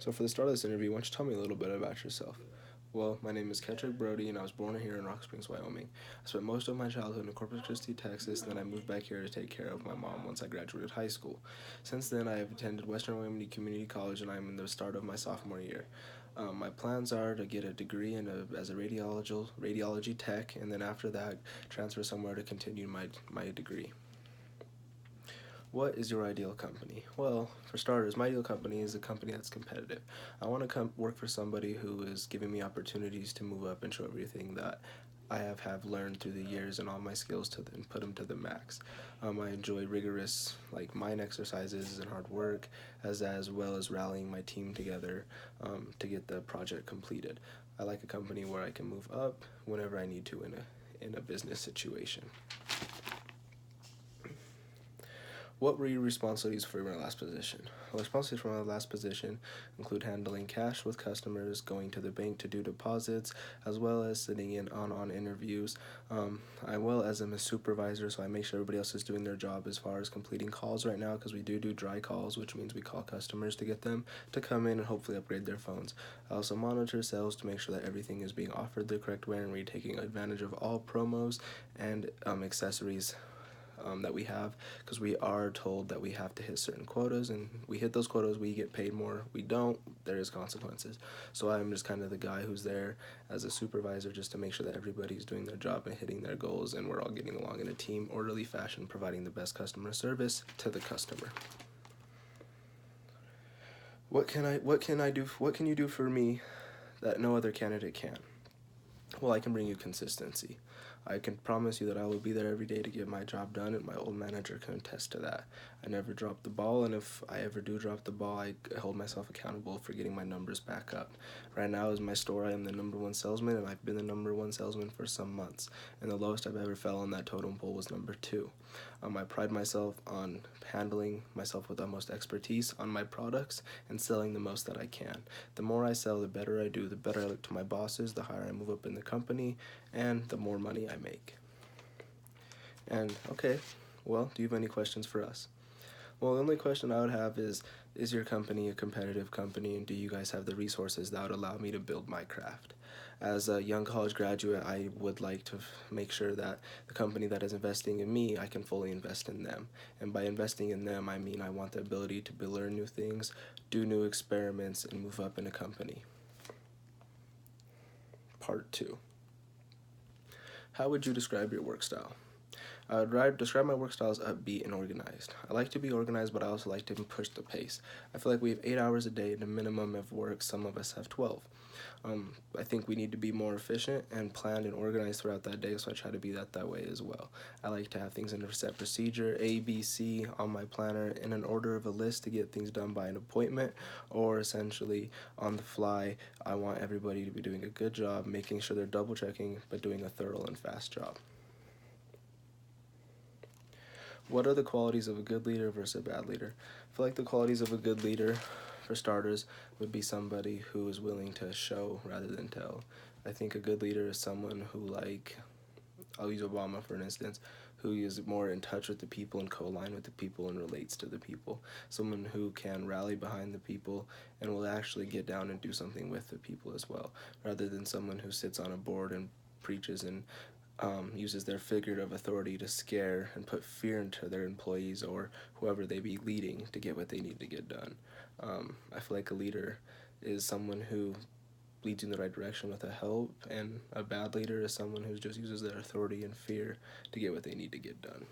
So for the start of this interview, why don't you tell me a little bit about yourself? Well, my name is Ketrick Brodie, and I was born here in Rock Springs, Wyoming. I spent most of my childhood in Corpus Christi, Texas, and then I moved back here to take care of my mom once I graduated high school. Since then, I have attended Western Wyoming Community College, and I'm in the start of my sophomore year. My plans are to get a degree as a radiology tech, and then after that, transfer somewhere to continue my degree. What is your ideal company? Well, for starters, my ideal company is a company that's competitive. I want to work for somebody who is giving me opportunities to move up and show everything that I have learned through the years and all my skills and put them to the max. I enjoy rigorous mind exercises and hard work, as well as rallying my team together to get the project completed. I like a company where I can move up whenever I need to in a business situation. What were your responsibilities for your last position? Well, responsibilities for my last position include handling cash with customers, going to the bank to do deposits, as well as sitting in on interviews. I'm a supervisor, so I make sure everybody else is doing their job as far as completing calls right now, because we do dry calls, which means we call customers to get them to come in and hopefully upgrade their phones. I also monitor sales to make sure that everything is being offered the correct way and we're taking advantage of all promos and accessories that we have, because we are told that we have to hit certain quotas, and we hit those quotas, we get paid more. We don't, there is consequences. So I'm just kind of the guy who's there as a supervisor just to make sure that everybody's doing their job and hitting their goals, and we're all getting along in a team orderly fashion, providing the best customer service to the customer. What can you do for me that no other candidate can? Well, I can bring you consistency. I can promise you that I will be there every day to get my job done, and my old manager can attest to that. I never drop the ball, and if I ever do drop the ball, I hold myself accountable for getting my numbers back up. Right now is my store. I am the number one salesman, and I've been the number one salesman for some months, and the lowest I've ever fell on that totem pole was number 2. I pride myself on handling myself with utmost expertise on my products and selling the most that I can. The more I sell, the better I do, the better I look to my bosses, the higher I move up in the company, and the more money I make. And okay, well, do you have any questions for us? Well, the only question I would have is your company a competitive company, and do you guys have the resources that would allow me to build my craft? As a young college graduate, I would like to make sure that the company that is investing in me, I can fully invest in them. And by investing in them, I mean I want the ability to learn new things, do new experiments, and move up in a company. Part 2. How would you describe your work style? I would describe my work style as upbeat and organized. I like to be organized, but I also like to push the pace. I feel like we have 8 hours a day, the minimum of work. Some of us have 12. I think we need to be more efficient and planned and organized throughout that day, so I try to be that way as well. I like to have things in a set procedure, A, B, C, on my planner, in an order of a list to get things done by an appointment, or essentially on the fly. I want everybody to be doing a good job, making sure they're double checking, but doing a thorough and fast job. What are the qualities of a good leader versus a bad leader? I feel like the qualities of a good leader, for starters, would be somebody who is willing to show rather than tell. I think a good leader is someone who, I'll use Obama for an instance, who is more in touch with the people and co-align with the people and relates to the people. Someone who can rally behind the people and will actually get down and do something with the people as well, rather than someone who sits on a board and preaches and uses their figurative authority to scare and put fear into their employees or whoever they be leading to get what they need to get done. I feel like a leader is someone who leads you in the right direction with a help, and a bad leader is someone who just uses their authority and fear to get what they need to get done.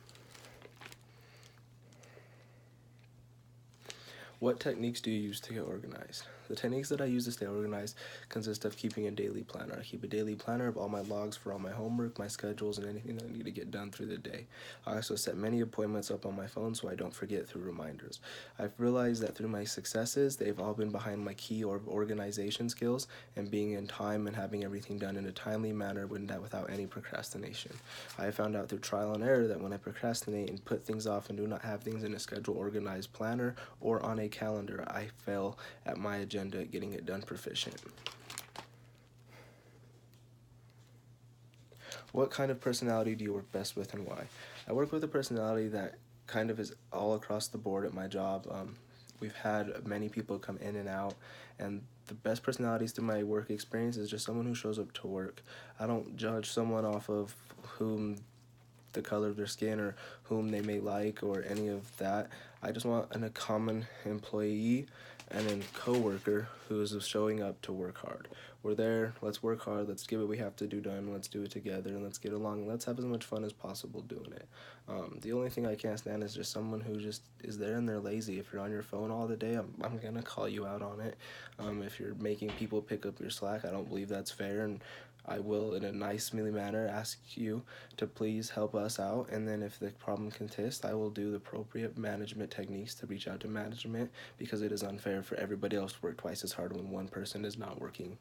What techniques do you use to get organized? The techniques that I use to stay organized consist of keeping a daily planner. I keep a daily planner of all my logs for all my homework, my schedules, and anything that I need to get done through the day. I also set many appointments up on my phone so I don't forget through reminders. I've realized that through my successes, they've all been behind my key or organization skills and being in time and having everything done in a timely manner without any procrastination. I have found out through trial and error that when I procrastinate and put things off and do not have things in a schedule organized planner or on a calendar, I fail at my agenda at getting it done proficient. What kind of personality do you work best with and why? I work with a personality that kind of is all across the board at my job. we've had many people come in and out, and the best personalities to my work experience is just someone who shows up to work. I don't judge someone off of whom the color of their skin or whom they may like or any of that. I just want a common employee and then coworker who is showing up to work hard. We're there, let's work hard, let's get what we have to do done, let's do it together, and let's get along, and let's have as much fun as possible doing it. The only thing I can't stand is just someone who just is there and they're lazy. If you're on your phone all the day, I'm gonna call you out on it. If you're making people pick up your slack, I don't believe that's fair, and I will, in a nicely manner, ask you to please help us out. And then if the problem consists, I will do the appropriate management techniques to reach out to management, because it is unfair for everybody else to work twice as hard when one person is not working.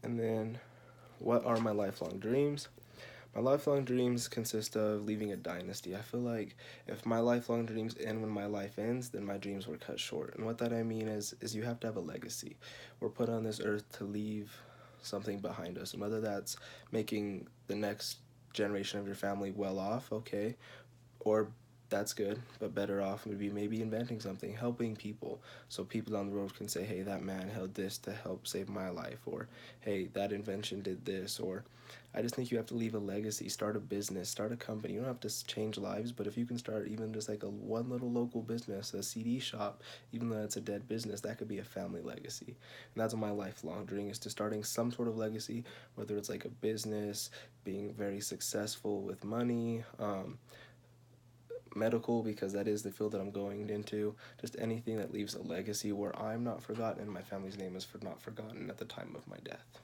And then, what are my lifelong dreams? My lifelong dreams consist of leaving a dynasty. I feel like if my lifelong dreams end when my life ends, then my dreams were cut short. And what that I mean is you have to have a legacy. We're put on this earth to leave something behind us. And whether that's making the next generation of your family well off, okay, or that's good, but better off would be maybe inventing something, helping people, so people down the road can say, hey, that man held this to help save my life, or hey, that invention did this. Or I just think you have to leave a legacy, start a business, start a company. You don't have to change lives, but if you can start even just like one little local business, a CD shop, even though it's a dead business, that could be a family legacy. And that's what my lifelong dream is, to starting some sort of legacy, whether it's like a business, being very successful with money, medical, because that is the field that I'm going into, just anything that leaves a legacy where I'm not forgotten and my family's name is not forgotten at the time of my death.